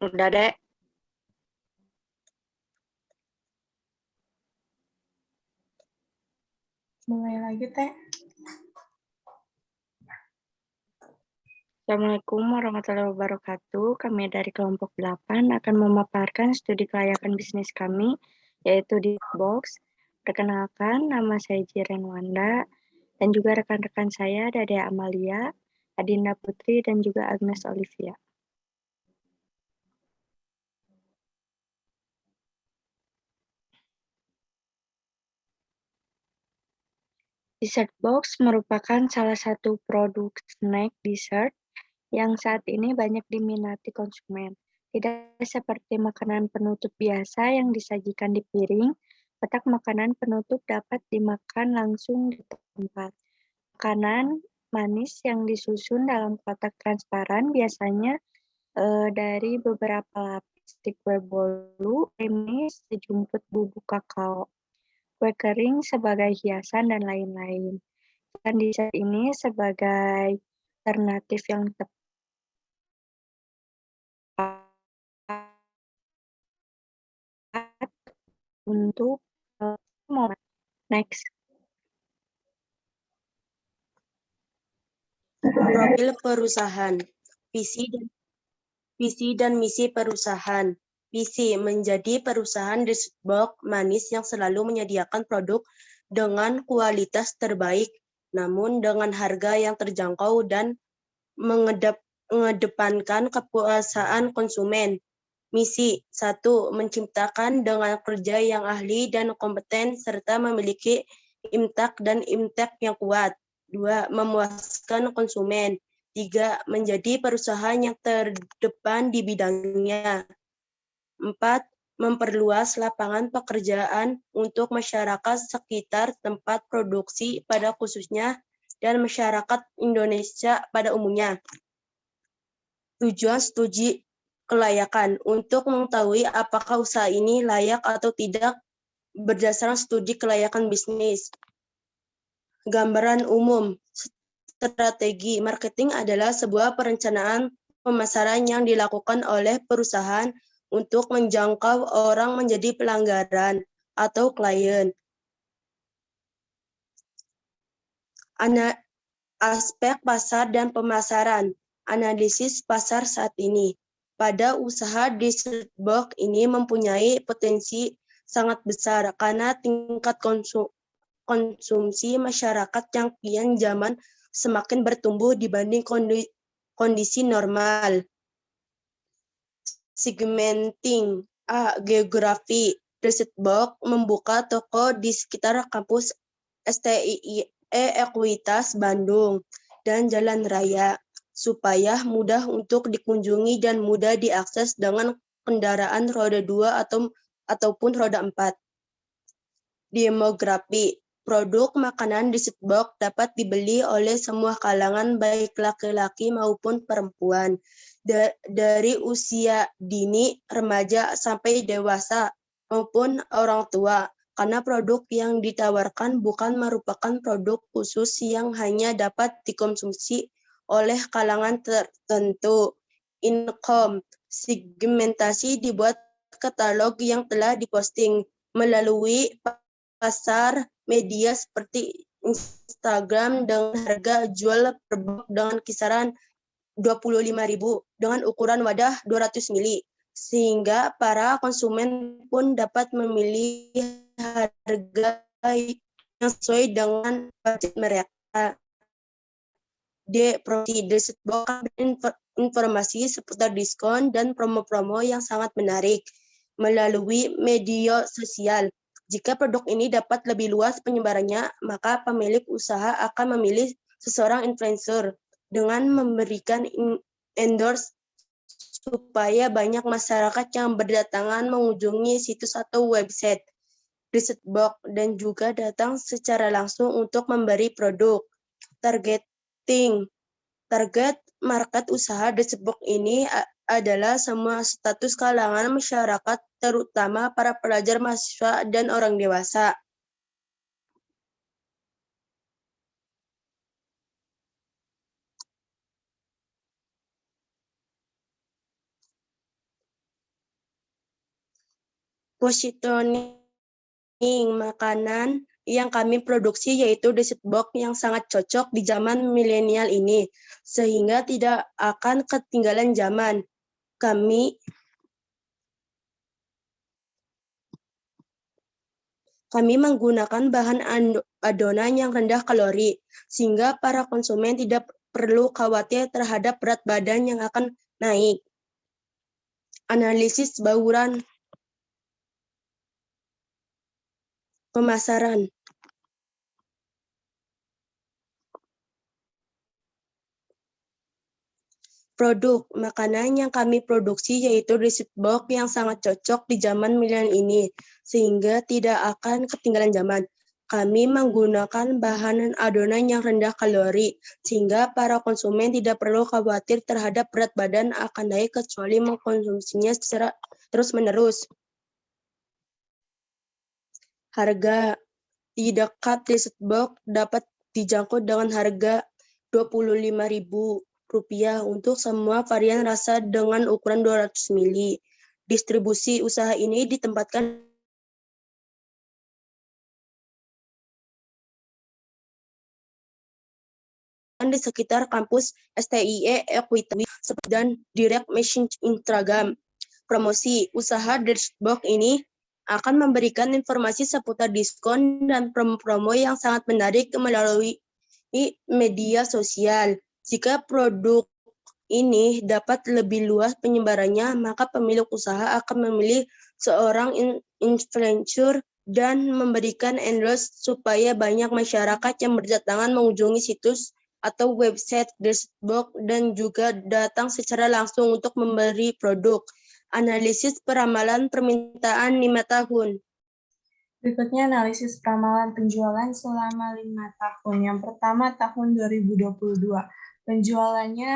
Udah, Dek. Mulai lagi, Teh. Assalamualaikum warahmatullahi wabarakatuh. Kami dari kelompok 8 akan memaparkan studi kelayakan bisnis kami, yaitu di Box. Perkenalkan, nama saya Jiren Wanda, dan juga rekan-rekan saya, Dade Amalia, Adinda Putri, dan juga Agnes Olivia. Dessert Box merupakan salah satu produk snack dessert yang saat ini banyak diminati konsumen. Tidak seperti makanan penutup biasa yang disajikan di piring, kotak makanan penutup dapat dimakan langsung di tempat. Makanan manis yang disusun dalam kotak transparan biasanya dari beberapa lapis di kue bolu, krimis, sejumput bubuk kakao, kue kering sebagai hiasan, dan lain-lain. Dan dessert ini sebagai alternatif yang tepat untuk momen. Next. Profil perusahaan, visi dan misi perusahaan. Visi menjadi perusahaan dessert box manis yang selalu menyediakan produk dengan kualitas terbaik, namun dengan harga yang terjangkau dan mengedepankan kepuasan konsumen. Misi 1. Menciptakan dengan kerja yang ahli dan kompeten serta memiliki impact yang kuat. 2. Memuaskan konsumen. 3. Menjadi perusahaan yang terdepan di bidangnya. 4. Memperluas lapangan pekerjaan untuk masyarakat sekitar tempat produksi pada khususnya dan masyarakat Indonesia pada umumnya. Tujuan studi kelayakan untuk mengetahui apakah usaha ini layak atau tidak berdasarkan studi kelayakan bisnis. Gambaran umum, strategi marketing adalah sebuah perencanaan pemasaran yang dilakukan oleh perusahaan untuk menjangkau orang menjadi pelanggan atau klien. Aspek pasar dan pemasaran, analisis pasar saat ini. Pada usaha dessert box ini mempunyai potensi sangat besar karena tingkat konsumsi masyarakat yang kian zaman semakin bertumbuh dibanding kondisi normal. Segmenting geografi, dessert box membuka toko di sekitar kampus STIIE Ekuitas Bandung dan Jalan Raya supaya mudah untuk dikunjungi dan mudah diakses dengan kendaraan roda 2 ataupun roda 4. Demografi, produk makanan dessert box dapat dibeli oleh semua kalangan baik laki-laki maupun perempuan, dari usia dini, remaja sampai dewasa maupun orang tua. Karena produk yang ditawarkan bukan merupakan produk khusus yang hanya dapat dikonsumsi oleh kalangan tertentu. Income, segmentasi dibuat katalog yang telah diposting melalui pasar media seperti Instagram dengan harga jual per box dengan kisaran 25.000 dengan ukuran wadah 200 ml. Sehingga para konsumen pun dapat memilih harga yang sesuai dengan budget mereka. Promosi dessert box informasi seputar diskon dan promo-promo yang sangat menarik melalui media sosial. Jika produk ini dapat lebih luas penyebarannya, maka pemilik usaha akan memilih seseorang influencer dengan memberikan endorse supaya banyak masyarakat yang berdatangan mengunjungi situs atau website dessert box dan juga datang secara langsung untuk memberi produk. Targeting. Target market usaha dessert box ini adalah semua status kalangan masyarakat, terutama para pelajar, mahasiswa, dan orang dewasa. Positioning makanan yang kami produksi yaitu dessert box yang sangat cocok di zaman milenial ini, sehingga tidak akan ketinggalan zaman. Kami menggunakan bahan adonan yang rendah kalori, sehingga para konsumen tidak perlu khawatir terhadap berat badan yang akan naik. Analisis bauran pemasaran. Produk makanan yang kami produksi yaitu dessert box yang sangat cocok di zaman milenial ini, sehingga tidak akan ketinggalan zaman. Kami menggunakan bahan adonan yang rendah kalori, sehingga para konsumen tidak perlu khawatir terhadap berat badan akan naik kecuali mengkonsumsinya secara terus-menerus. Harga di dekat dessert box dapat dijangkau dengan harga Rp25.000 untuk semua varian rasa dengan ukuran 200 ml. Distribusi usaha ini ditempatkan di sekitar kampus STIE Equity dan Direct Machine Instagram. Promosi usaha dessert box ini akan memberikan informasi seputar diskon dan promo-promo yang sangat menarik melalui media sosial. Jika produk ini dapat lebih luas penyebarannya, maka pemilik usaha akan memilih seorang influencer dan memberikan endorse supaya banyak masyarakat yang berdatangan mengunjungi situs atau website dessert box dan juga datang secara langsung untuk memberi produk. Analisis peramalan permintaan 5 tahun. Berikutnya analisis peramalan penjualan selama 5 tahun. Yang pertama tahun 2022. Penjualannya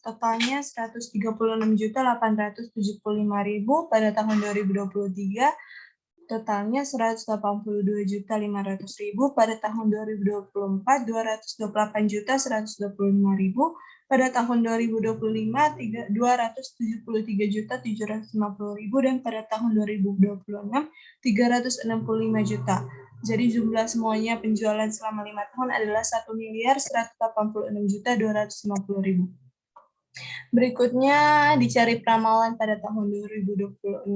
totalnya 136.875.000 pada tahun 2023. Totalnya 182.500.000 pada tahun 2024, 228.125.000 pada tahun 2025, 273.750.000 dan pada tahun 2026, 365 juta. Jadi jumlah semuanya penjualan selama 5 tahun adalah 1.186.250.000. Berikutnya dicari peramalan pada tahun 2026.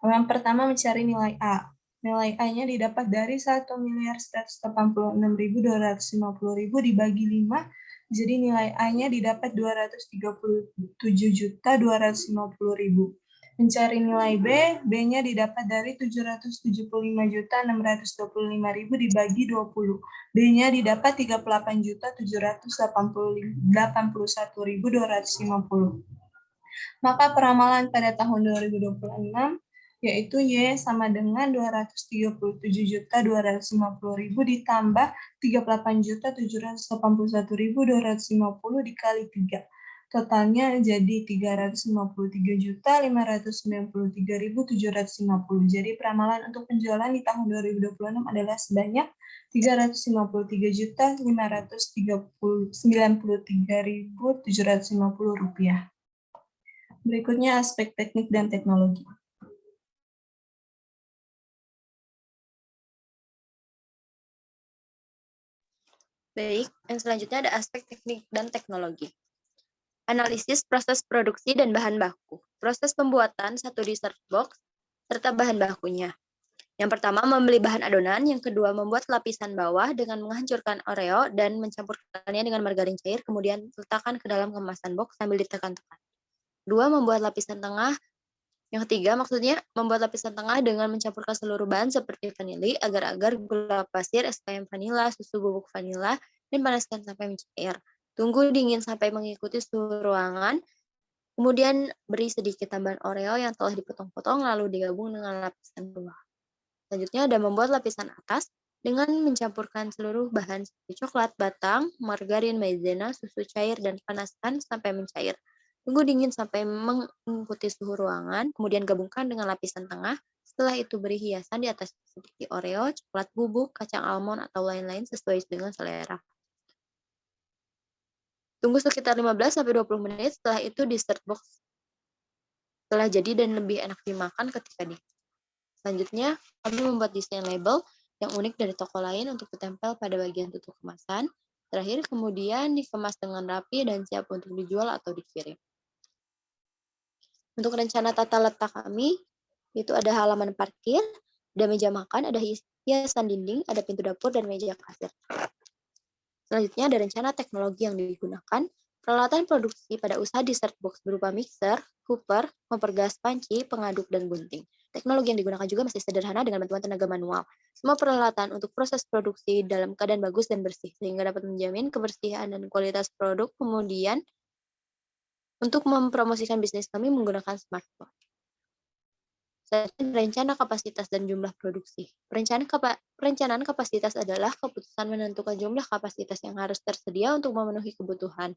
Yang pertama mencari nilai A. Nilai A-nya didapat dari 1.186.250.000 dibagi 5. Jadi nilai A-nya didapat 237.250.000. Mencari nilai B, B-nya didapat dari 775.625.000 dibagi 20. B-nya didapat 38.781.250. Maka peramalan pada tahun 2026 yaitu Y sama dengan 237.250.000 ditambah 38.781.250 dikali 3. Totalnya jadi 353.593.750. Jadi peramalan untuk penjualan di tahun 2026 adalah sebanyak 353.593.750 rupiah. Berikutnya aspek teknik dan teknologi. Baik, yang selanjutnya ada aspek teknik dan teknologi. Analisis proses produksi dan bahan baku. Proses pembuatan satu dessert box serta bahan bakunya. Yang pertama, membeli bahan adonan. Yang kedua, membuat lapisan bawah dengan menghancurkan Oreo dan mencampurkannya dengan margarin cair, kemudian letakkan ke dalam kemasan box sambil ditekan-tekan. Dua, membuat lapisan tengah. Yang ketiga, maksudnya membuat lapisan tengah dengan mencampurkan seluruh bahan seperti vanili, agar-agar, gula pasir, es krim vanila, susu bubuk vanila, dan panaskan sampai mencair. Tunggu dingin sampai mengikuti suhu ruangan. Kemudian beri sedikit tambahan Oreo yang telah dipotong-potong, lalu digabung dengan lapisan bawah. Selanjutnya ada membuat lapisan atas dengan mencampurkan seluruh bahan seperti coklat batang, margarin, maizena, susu cair, dan panaskan sampai mencair. Tunggu dingin sampai mengikuti suhu ruangan, kemudian gabungkan dengan lapisan tengah. Setelah itu beri hiasan di atas sedikit Oreo, coklat bubuk, kacang almond, atau lain-lain sesuai dengan selera. Tunggu sekitar 15-20 menit, setelah itu dessert box telah jadi dan lebih enak dimakan ketika dingin. Selanjutnya, kami membuat desain label yang unik dari toko lain untuk ditempel pada bagian tutup kemasan. Terakhir, kemudian dikemas dengan rapi dan siap untuk dijual atau dikirim. Untuk rencana tata letak kami, itu ada halaman parkir, ada meja makan, ada hiasan dinding, ada pintu dapur, dan meja kasir. Selanjutnya ada rencana teknologi yang digunakan. Peralatan produksi pada usaha dessert box berupa mixer, hooper, kompor gas panci, pengaduk, dan gunting. Teknologi yang digunakan juga masih sederhana dengan bantuan tenaga manual. Semua peralatan untuk proses produksi dalam keadaan bagus dan bersih, sehingga dapat menjamin kebersihan dan kualitas produk. Kemudian, untuk mempromosikan bisnis kami menggunakan smartphone. Rencana kapasitas dan jumlah produksi. Perencanaan kapasitas adalah keputusan menentukan jumlah kapasitas yang harus tersedia untuk memenuhi kebutuhan.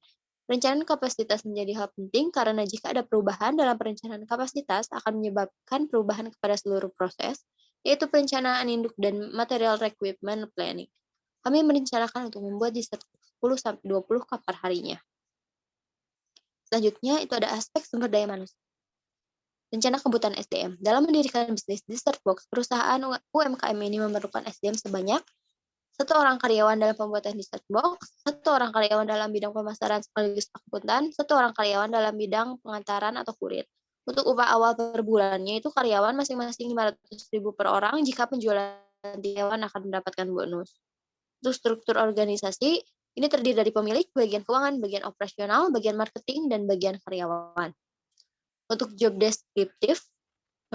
Perencanaan kapasitas menjadi hal penting karena jika ada perubahan dalam perencanaan kapasitas akan menyebabkan perubahan kepada seluruh proses, yaitu perencanaan induk dan material requirement planning. Kami merencanakan untuk membuat dessert 10-20 cup per harinya. Selanjutnya itu ada aspek sumber daya manusia. Rencana kebutuhan SDM. Dalam mendirikan bisnis dessert box, perusahaan UMKM ini memerlukan SDM sebanyak 1 orang karyawan dalam pembuatan dessert box, 1 orang karyawan dalam bidang pemasaran sekaligus akuntan, 1 orang karyawan dalam bidang pengantaran atau kurir. Untuk upah awal per bulannya itu karyawan masing-masing 500.000 per orang jika penjualan karyawan akan mendapatkan bonus. Untuk struktur organisasi, ini terdiri dari pemilik, bagian keuangan, bagian operasional, bagian marketing, dan bagian karyawan. Untuk job deskriptif,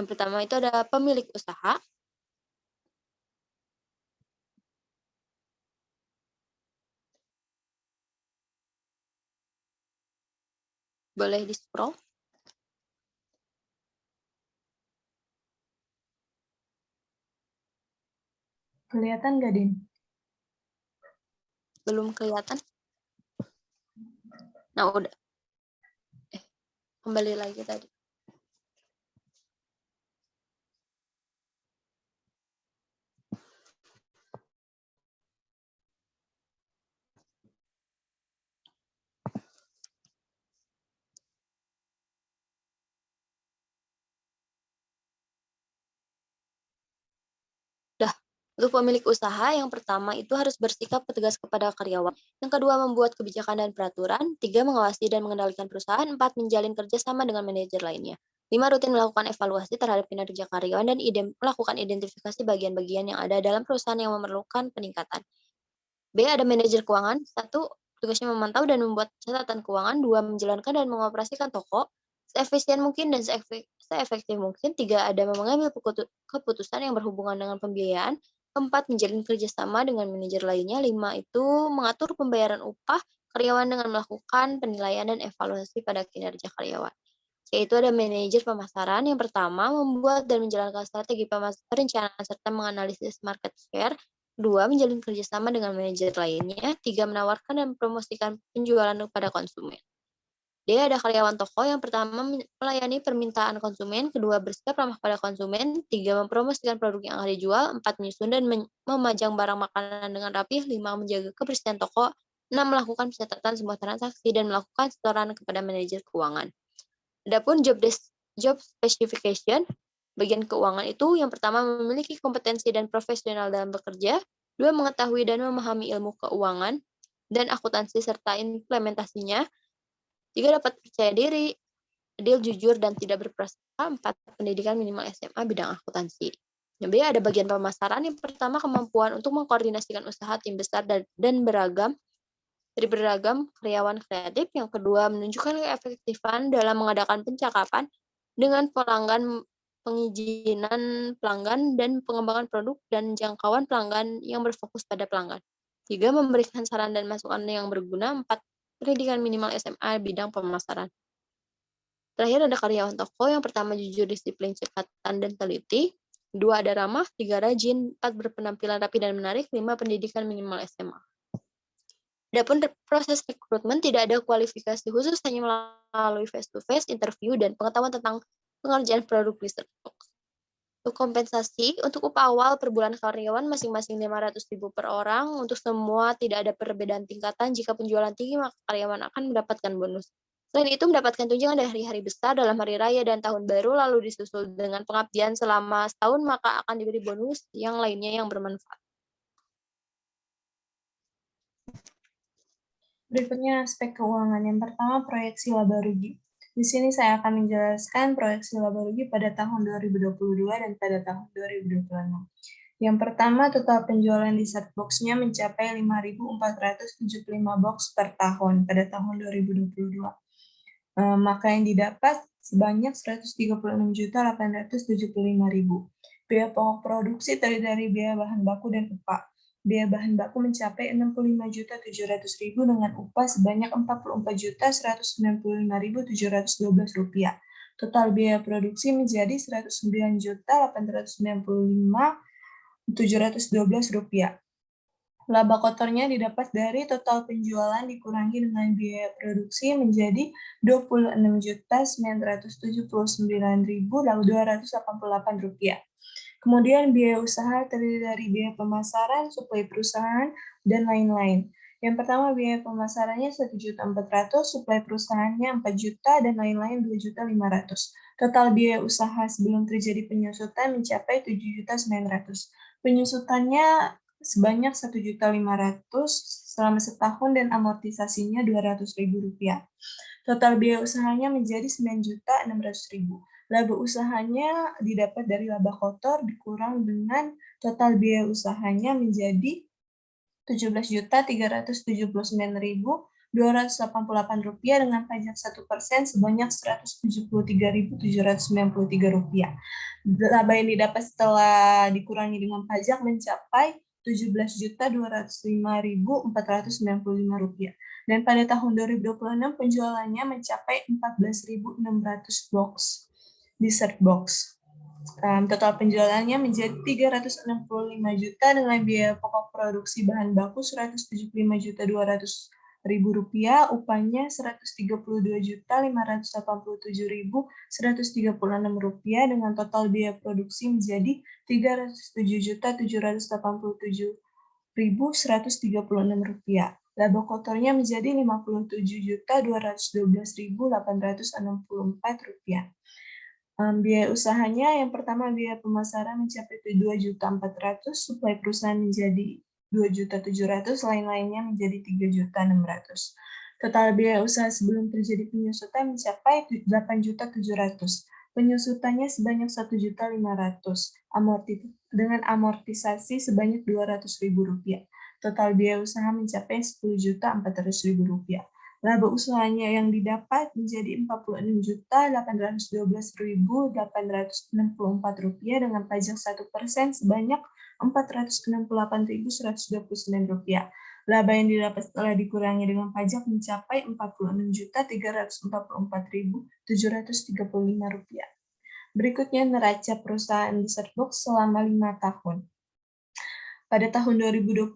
yang pertama itu ada pemilik usaha. Boleh di-scroll. Kelihatan nggak, Din? Belum kelihatan. Nah, udah. Kembali lagi tadi. Untuk pemilik usaha, yang pertama itu harus bersikap tegas kepada karyawan. Yang kedua, membuat kebijakan dan peraturan. 3, mengawasi dan mengendalikan perusahaan. 4, menjalin kerjasama dengan manajer lainnya. 5, rutin melakukan evaluasi terhadap kinerja karyawan dan melakukan identifikasi bagian-bagian yang ada dalam perusahaan yang memerlukan peningkatan. B, ada manajer keuangan. 1, tugasnya memantau dan membuat catatan keuangan. 2, menjalankan dan mengoperasikan toko seefisien mungkin dan seefektif mungkin. 3, ada mengambil keputusan yang berhubungan dengan pembiayaan. 4, menjalin kerjasama dengan manajer lainnya. 5, itu mengatur pembayaran upah karyawan dengan melakukan penilaian dan evaluasi pada kinerja karyawan. Yaitu ada manajer pemasaran. Yang pertama, membuat dan menjalankan strategi perencanaan serta menganalisis market share. 2, menjalin kerjasama dengan manajer lainnya. 3, menawarkan dan mempromosikan penjualan kepada konsumen. D, ada karyawan toko. Yang pertama, melayani permintaan konsumen. Kedua, bersikap ramah pada konsumen. 3, mempromosikan produk yang akan dijual. 4, menyusun dan memajang barang makanan dengan rapi. 5, menjaga kebersihan toko. 6, melakukan pencatatan semua transaksi dan melakukan setoran kepada manajer keuangan. Adapun job specification, bagian keuangan itu yang pertama memiliki kompetensi dan profesional dalam bekerja. 2, mengetahui dan memahami ilmu keuangan dan akuntansi serta implementasinya. 3, dapat percaya diri, adil, jujur, dan tidak berprasangka. 4, pendidikan minimal SMA bidang akuntansi. Yang B, ada bagian pemasaran. Yang pertama, kemampuan untuk mengkoordinasikan usaha tim besar dan beragam karyawan kreatif. Yang kedua, menunjukkan keefektifan dalam mengadakan pencakapan dengan pelanggan, pengizinan pelanggan, dan pengembangan produk dan jangkauan pelanggan yang berfokus pada pelanggan. 3, memberikan saran dan masukan yang berguna. 4, pendidikan minimal SMA bidang pemasaran. Terakhir ada karyawan toko. Yang pertama, jujur, disiplin, cekatan, dan teliti. 2, ada ramah. 3, rajin. 4, berpenampilan rapi dan menarik. 5, pendidikan minimal SMA. Adapun proses rekrutmen tidak ada kualifikasi khusus, hanya melalui face-to-face, interview, dan pengetahuan tentang pengerjaan produk dessert box. Untuk kompensasi, untuk upah awal per bulan karyawan masing-masing 500.000 per orang. Untuk semua tidak ada perbedaan tingkatan. Jika penjualan tinggi, maka karyawan akan mendapatkan bonus. Selain itu, mendapatkan tunjangan dari hari besar dalam hari raya dan tahun baru, lalu disusul dengan pengabdian selama setahun, maka akan diberi bonus yang lainnya yang bermanfaat. Berikutnya aspek keuangan. Yang pertama, proyeksi laba rugi. Di sini saya akan menjelaskan proyeksi laba rugi pada tahun 2022 dan pada tahun 2026. Yang pertama, total penjualan di set box-nya mencapai 5.475 box per tahun pada tahun 2022. Maka yang didapat sebanyak 136.875.000. Biaya pokok produksi terdiri dari biaya bahan baku dan upah. Biaya bahan baku mencapai 65.700.000 dengan upah sebanyak 44.195.712 rupiah. Total biaya produksi menjadi 109.895.712 rupiah. Laba kotornya didapat dari total penjualan dikurangi dengan biaya produksi menjadi 26.979.288 rupiah. Kemudian biaya usaha terdiri dari biaya pemasaran, suplai perusahaan, dan lain-lain. Yang pertama biaya pemasarannya 1.400.000, suplai perusahaannya 4 juta, dan lain-lain 2.500.000. Total biaya usaha sebelum terjadi penyusutan mencapai 7.900.000. Penyusutannya sebanyak 1.500.000 selama setahun dan amortisasinya 200.000 rupiah. Total biaya usahanya menjadi 9.600.000. Laba usahanya didapat dari laba kotor dikurang dengan total biaya usahanya menjadi 17.379.288 rupiah dengan pajak 1% sebanyak 173.793 rupiah. Laba yang didapat setelah dikurangi dengan pajak mencapai 17.205.495 rupiah. Dan pada tahun 2026 penjualannya mencapai 14.600 box dessert box. Total penjualannya menjadi 365 juta dengan biaya pokok produksi bahan baku 175.200.000 rupiah, upahnya 132.587.136 rupiah dengan total biaya produksi menjadi 307.787.136 rupiah. Laba kotornya menjadi 57.212.864 rupiah. Biaya usahanya yang pertama biaya pemasaran mencapai 2.400.000, suplai perusahaan menjadi 2.700.000, lain-lainnya menjadi 3.600.000. Total biaya usaha sebelum terjadi penyusutan mencapai 8.700.000. Penyusutannya sebanyak 1.500.000 dengan amortisasi sebanyak 200.000 rupiah. Total biaya usaha mencapai 10.400.000 rupiah. Laba usahanya yang didapat menjadi 46.812.864 rupiah dengan pajak 1% sebanyak 468.129 rupiah. Laba yang didapat setelah dikurangi dengan pajak mencapai 46.344.735 rupiah. Berikutnya neraca perusahaan dessert box selama 5 tahun. Pada tahun 2022,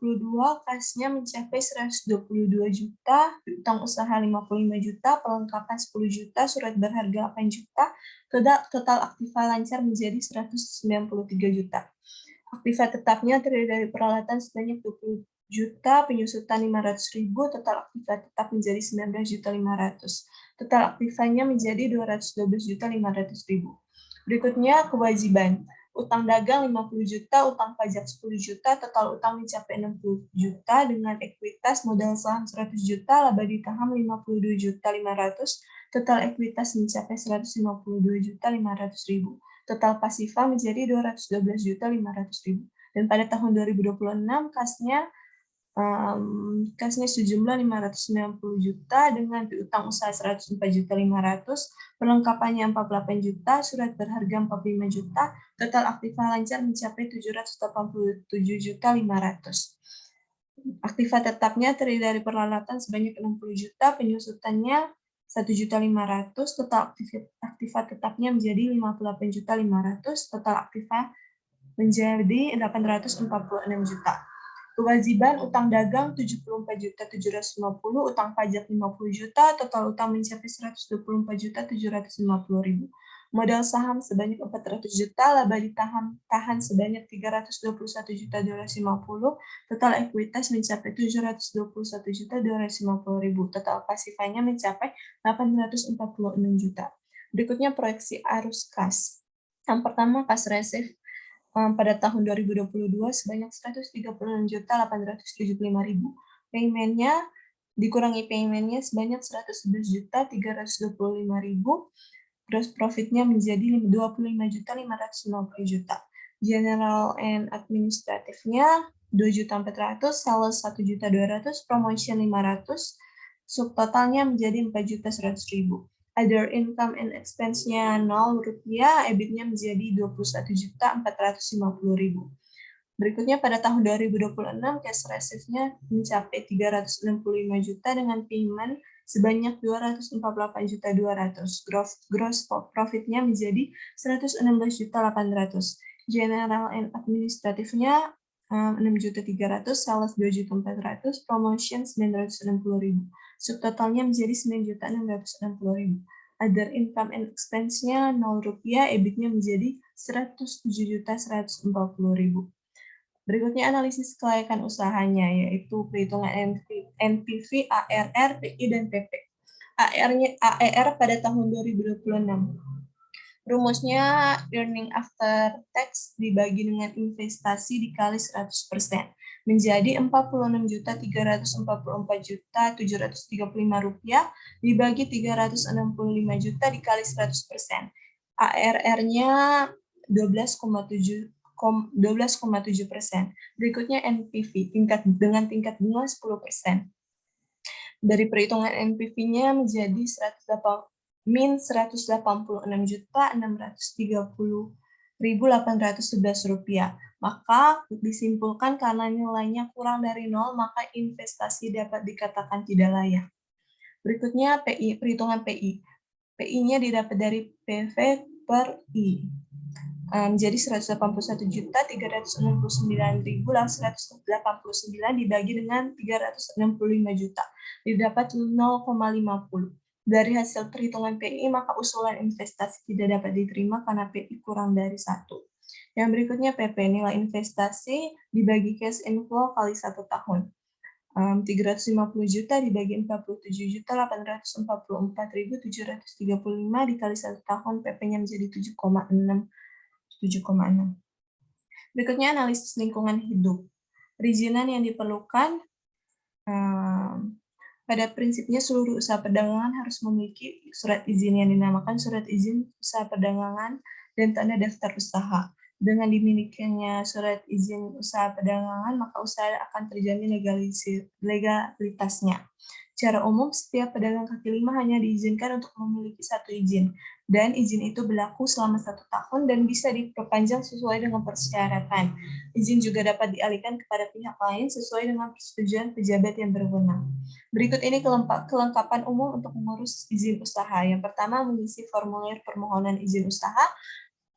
kasnya mencapai 122 juta, utang usaha 55 juta, perlengkapan 10 juta, surat berharga 8 juta, total aktiva lancar menjadi 193 juta. Aktiva tetapnya terdiri dari peralatan sebanyak 20 juta, penyusutan 500.000, total aktiva tetap menjadi 19.500. Total aktivanya menjadi 212.500.000. Berikutnya kewajiban. Utang dagang 50 juta, utang pajak 10 juta, total utang mencapai 60 juta dengan ekuitas modal saham 100 juta, laba ditaham 52.500, total ekuitas mencapai 152.500.000. Total pasifa menjadi 212.500.000. Dan pada tahun 2026 kasnya sejumlah 590 juta dengan piutang usaha 104.500, perlengkapannya 48 juta, surat berharga 45 juta, total aktiva lancar mencapai 787.500. Aktiva tetapnya terdiri dari peralatan sebanyak 60 juta, penyusutannya 1.500.000, total aktiva tetapnya menjadi 58.500.000, total aktiva menjadi 846 juta. Kewajiban utang dagang 74.750, utang pajak 50 juta, total utang mencapai 124.750.000. Modal saham sebanyak 400 juta, laba tahan sebanyak 321 juta 250, total ekuitas mencapai 721 juta 250.000, total pasifanya mencapai 846 juta. Berikutnya proyeksi arus kas. Yang pertama, kas resif pada tahun 2022 sebanyak 136.875.000. Payment-nya dikurangi payment-nya sebanyak 111.325.000. Gross profit-nya menjadi 25.550 juta. General and administrative-nya 2.400.000, sales 1.200.000, promotion 500, subtotalnya menjadi 4.100.000. Other income and expense-nya 0 rupiah, EBIT-nya menjadi 21.450.000. Berikutnya pada tahun 2026 cash reserve-nya mencapai 365 juta dengan payment sebanyak 248.200. Gross profit-nya menjadi 116.800. General and administrative-nya 6.300.000, sales 2.400.000, promotion 960.000. Subtotalnya menjadi 9.660.000. Other income and expense-nya 0 rupiah, EBIT-nya menjadi 107.140.000. Berikutnya analisis kelayakan usahanya, yaitu perhitungan NPV, ARR, PI, dan PP. AER pada tahun 2026. Rumusnya earning after tax dibagi dengan investasi dikali 100%, menjadi 46.344.735 rupiah dibagi 365 juta dikali 100%. ARR-nya 12,7%. Berikutnya NPV dengan tingkat bunga 10%. Dari perhitungan NPV-nya menjadi 186.630.811 rupiah. Maka disimpulkan karena nilainya kurang dari 0, maka investasi dapat dikatakan tidak layak. Berikutnya PI, perhitungan PI. PI-nya didapat dari PV per I. Menjadi 181.369.189 dibagi dengan 365 juta. Didapat 0,50. Dari hasil perhitungan PI, maka usulan investasi tidak dapat diterima karena PI kurang dari 1. Yang berikutnya PP, nilai investasi dibagi cash inflow kali 1 tahun. 350 juta dibagi 47.844.735 dikali 1 tahun, PP-nya menjadi 7,6. Berikutnya analisis lingkungan hidup. Perizinan yang diperlukan, pada prinsipnya seluruh usaha perdagangan harus memiliki surat izin yang dinamakan surat izin usaha perdagangan dan tanda daftar usaha. Dengan dimilikinya surat izin usaha perdagangan, maka usaha akan terjamin legalitasnya. Secara umum, setiap pedagang kaki lima hanya diizinkan untuk memiliki 1 izin, dan izin itu berlaku selama 1 tahun dan bisa diperpanjang sesuai dengan persyaratan. Izin juga dapat dialihkan kepada pihak lain sesuai dengan persetujuan pejabat yang berwenang. Berikut ini kelengkapan umum untuk mengurus izin usaha. Yang pertama, mengisi formulir permohonan izin usaha,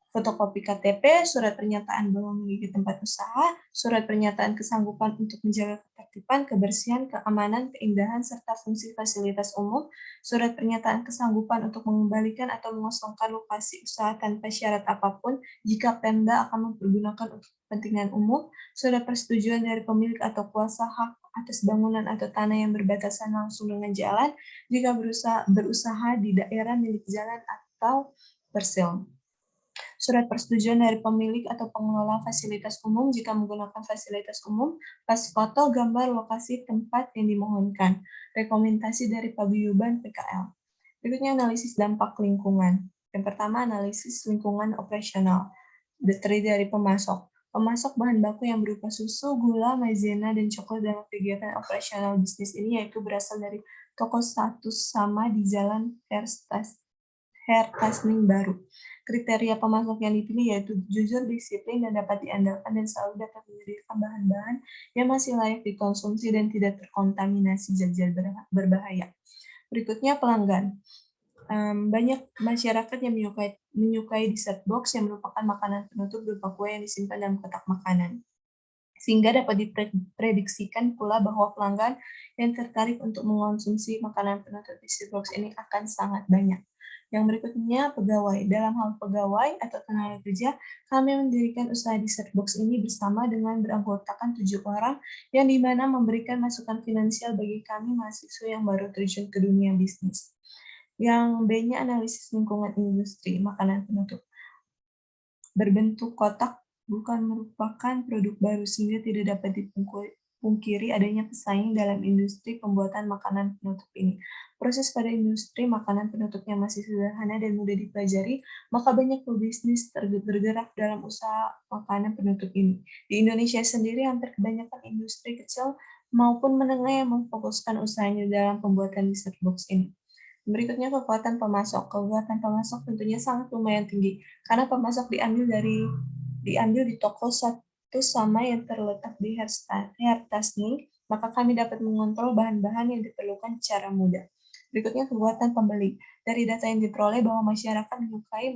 fotokopi KTP, surat pernyataan bahwa memiliki tempat usaha, surat pernyataan kesanggupan untuk menjaga ketertiban, kebersihan, keamanan, keindahan, serta fungsi fasilitas umum, surat pernyataan kesanggupan untuk mengembalikan atau mengosongkan lokasi usaha tanpa syarat apapun jika Pemda akan mempergunakan untuk kepentingan umum, surat persetujuan dari pemilik atau kuasa hak atas bangunan atau tanah yang berbatasan langsung dengan jalan jika berusaha di daerah milik jalan atau persil. Surat persetujuan dari pemilik atau pengelola fasilitas umum jika menggunakan fasilitas umum, pas foto gambar lokasi tempat yang dimohonkan, rekomendasi dari paguyuban PKL. Berikutnya analisis dampak lingkungan. Yang pertama analisis lingkungan operasional, terdiri dari pemasok. Pemasok bahan baku yang berupa susu, gula, maizena, dan coklat dalam kegiatan operasional bisnis ini yaitu berasal dari toko status sama di Jalan Hertasning Baru. Kriteria pemasok yang dipilih yaitu jujur, disiplin, dan dapat diandalkan dan selalu dapat menyediakan bahan-bahan yang masih layak dikonsumsi dan tidak terkontaminasi zat-zat berbahaya. Berikutnya pelanggan. Banyak masyarakat yang menyukai dessert box yang merupakan makanan penutup berupa kue yang disimpan dalam kotak makanan. Sehingga dapat diprediksikan pula bahwa pelanggan yang tertarik untuk mengonsumsi makanan penutup dessert box ini akan sangat banyak. Yang berikutnya, pegawai. Dalam hal pegawai atau tenaga kerja, kami mendirikan usaha Dessert Box ini bersama dengan beranggotakan 7 orang yang dimana memberikan masukan finansial bagi kami mahasiswa yang baru terjun ke dunia bisnis. Yang B-nya analisis lingkungan industri makanan penutup. Berbentuk kotak bukan merupakan produk baru sehingga tidak dapat dipungkiri adanya pesaing dalam industri pembuatan makanan penutup ini. Proses pada industri makanan penutupnya masih sederhana dan mudah dipelajari, maka banyak pebisnis bergerak dalam usaha makanan penutup ini. Di Indonesia sendiri, hampir kebanyakan industri kecil maupun menengah yang memfokuskan usahanya dalam pembuatan dessert box ini. Berikutnya kekuatan pemasok. Kekuatan pemasok tentunya sangat lumayan tinggi, karena pemasok diambil di toko satu sama yang terletak di Hertasning, maka kami dapat mengontrol bahan-bahan yang diperlukan secara mudah. Berikutnya kekuatan pembeli. Dari data yang diperoleh bahwa masyarakat menyukai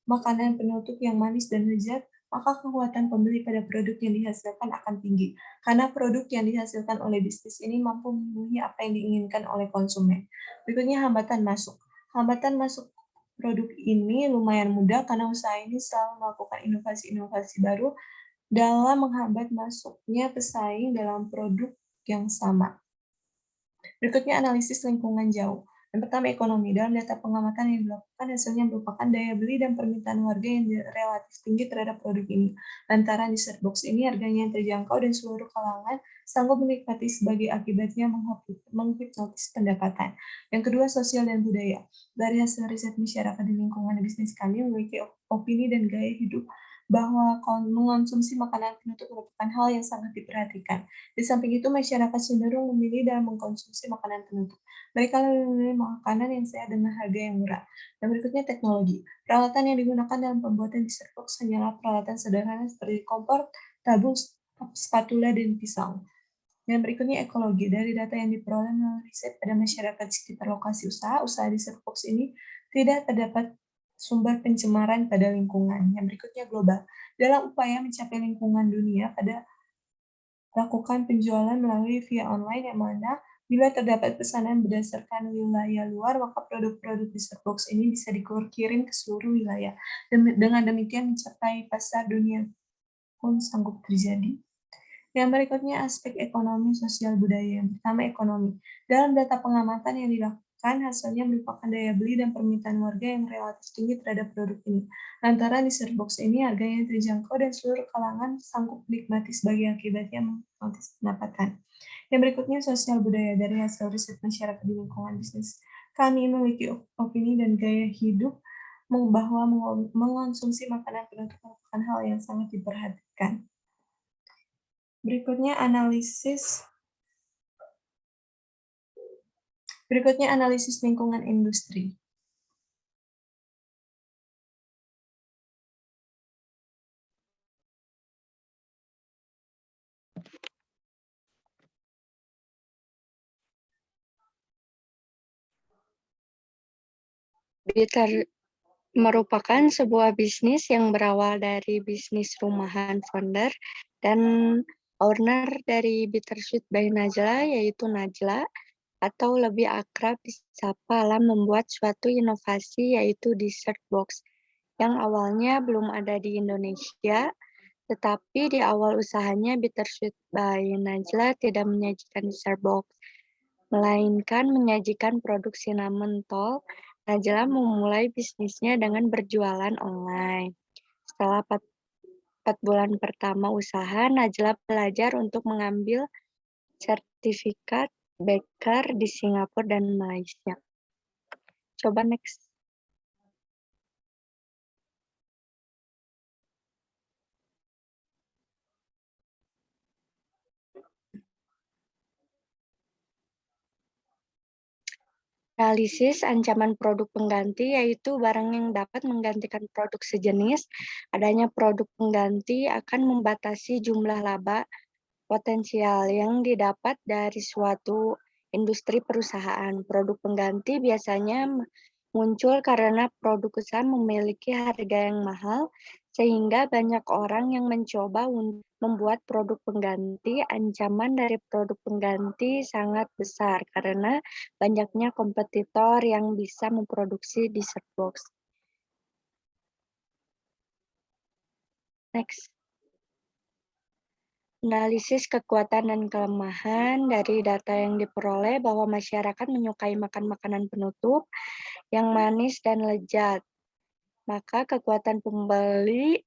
makanan penutup yang manis dan lezat, maka kekuatan pembeli pada produk yang dihasilkan akan tinggi, karena produk yang dihasilkan oleh bisnis ini mampu memenuhi apa yang diinginkan oleh konsumen. Berikutnya hambatan masuk. Hambatan masuk produk ini lumayan mudah karena usaha ini selalu melakukan inovasi-inovasi baru dalam menghambat masuknya pesaing dalam produk yang sama. Berikutnya analisis lingkungan jauh. Yang pertama ekonomi. Dalam data pengamatan yang dilakukan hasilnya merupakan daya beli dan permintaan warga yang relatif tinggi terhadap produk ini. Lantaran dessert box ini harganya yang terjangkau dan seluruh kalangan sanggup menikmati sebagai akibatnya menghipnotis pendapatan. Yang kedua sosial dan budaya. Dari hasil riset masyarakat di lingkungan bisnis kami memiliki opini dan gaya hidup bahwa mengonsumsi makanan penutup merupakan hal yang sangat diperhatikan. Di samping itu, masyarakat cenderung memilih dalam mengkonsumsi makanan penutup. Mereka memilih makanan yang sehat dengan harga yang murah. Dan berikutnya teknologi. Peralatan yang digunakan dalam pembuatan dessert box hanyalah peralatan sederhana seperti kompor, tabung, spatula, dan pisau. Dan berikutnya ekologi. Dari data yang diperoleh melalui riset pada masyarakat sekitar lokasi usaha dessert box ini tidak terdapat sumber pencemaran pada lingkungan. Yang berikutnya global. Dalam upaya mencapai lingkungan dunia, pada lakukan penjualan melalui via online yang mana bila terdapat pesanan berdasarkan wilayah luar, maka produk-produk dessert box ini bisa dikirim ke seluruh wilayah. Dengan demikian mencapai pasar dunia pun sanggup terjadi. Yang berikutnya aspek ekonomi, sosial, budaya. Yang pertama ekonomi. Dalam data pengamatan yang dilakukan, hasilnya merupakan daya beli dan permintaan warga yang relatif tinggi terhadap produk ini. Lantaran dessert box ini harganya terjangkau dan seluruh kalangan sanggup menikmati sebagai akibatnya mengotis pendapatan. Yang berikutnya sosial budaya. Dari hasil riset masyarakat di lingkungan bisnis, kami memiliki opini dan gaya hidup bahwa mengonsumsi makanan penutup merupakan hal yang sangat diperhatikan. Berikutnya analisis lingkungan industri. Bitter merupakan sebuah bisnis yang berawal dari bisnis rumahan founder dan owner dari Bittersweet by Najla, yaitu Najla, atau lebih akrab disapa Alam, membuat suatu inovasi yaitu dessert box yang awalnya belum ada di Indonesia, tetapi di awal usahanya Bittersweet by Najla tidak menyajikan dessert box, melainkan menyajikan produk cinnamon toll. Najla memulai bisnisnya dengan berjualan online. Setelah 4 bulan pertama usaha, Najla belajar untuk mengambil sertifikat baker di Singapura dan Malaysia. Coba next. Analisis ancaman produk pengganti, yaitu barang yang dapat menggantikan produk sejenis. Adanya produk pengganti akan membatasi jumlah laba potensial yang didapat dari suatu industri perusahaan. Produk pengganti biasanya muncul karena produk usaha memiliki harga yang mahal Sehingga banyak orang yang mencoba untuk membuat produk pengganti. Ancaman dari produk pengganti sangat besar karena banyaknya kompetitor yang bisa memproduksi dessert box. Next. Analisis kekuatan dan kelemahan dari data yang diperoleh bahwa masyarakat menyukai makan makanan penutup yang manis dan lezat. Maka kekuatan pembeli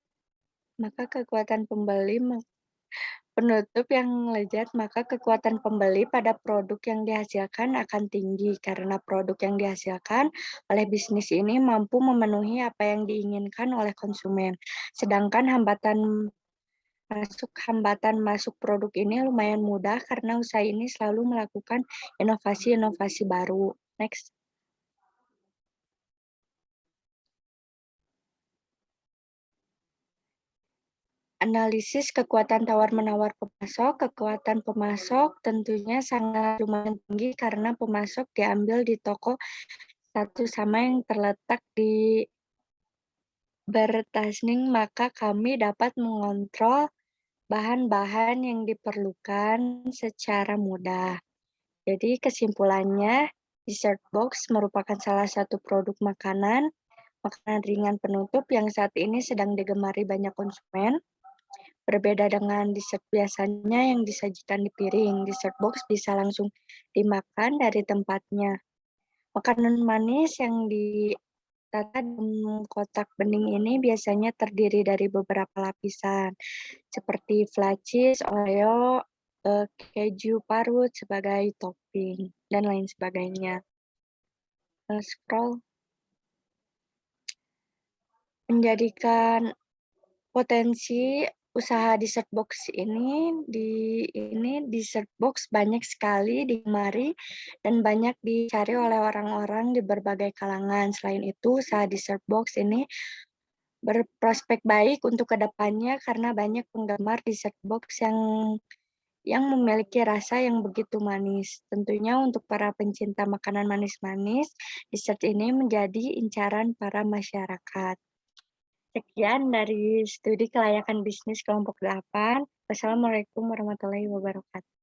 penutup yang lezat, maka kekuatan pembeli pada produk yang dihasilkan akan tinggi karena produk yang dihasilkan oleh bisnis ini mampu memenuhi apa yang diinginkan oleh konsumen. Sedangkan hambatan masuk produk ini lumayan mudah karena usaha ini selalu melakukan inovasi-inovasi baru. Next. Analisis kekuatan tawar-menawar pemasok. Kekuatan pemasok tentunya sangat lumayan tinggi karena pemasok diambil di toko satu sama yang terletak di bertasning, maka kami dapat mengontrol bahan-bahan yang diperlukan secara mudah. Jadi kesimpulannya, dessert box merupakan salah satu produk makanan ringan penutup yang saat ini sedang digemari banyak konsumen. Berbeda dengan dessert biasanya yang disajikan di piring, dessert box bisa langsung dimakan dari tempatnya. Makanan manis yang ditata dalam kotak bening ini biasanya terdiri dari beberapa lapisan, seperti flat cheese, Oreo, keju parut sebagai topping, dan lain sebagainya. Scroll. Menjadikan potensi usaha dessert box ini dessert box banyak sekali digemari dan banyak dicari oleh orang-orang di berbagai kalangan. Selain itu, usaha dessert box ini berprospek baik untuk kedepannya karena banyak penggemar dessert box yang memiliki rasa yang begitu manis. Tentunya untuk para pencinta makanan manis-manis, dessert ini menjadi incaran para masyarakat. Sekian dari studi kelayakan bisnis kelompok 8. Wassalamualaikum warahmatullahi wabarakatuh.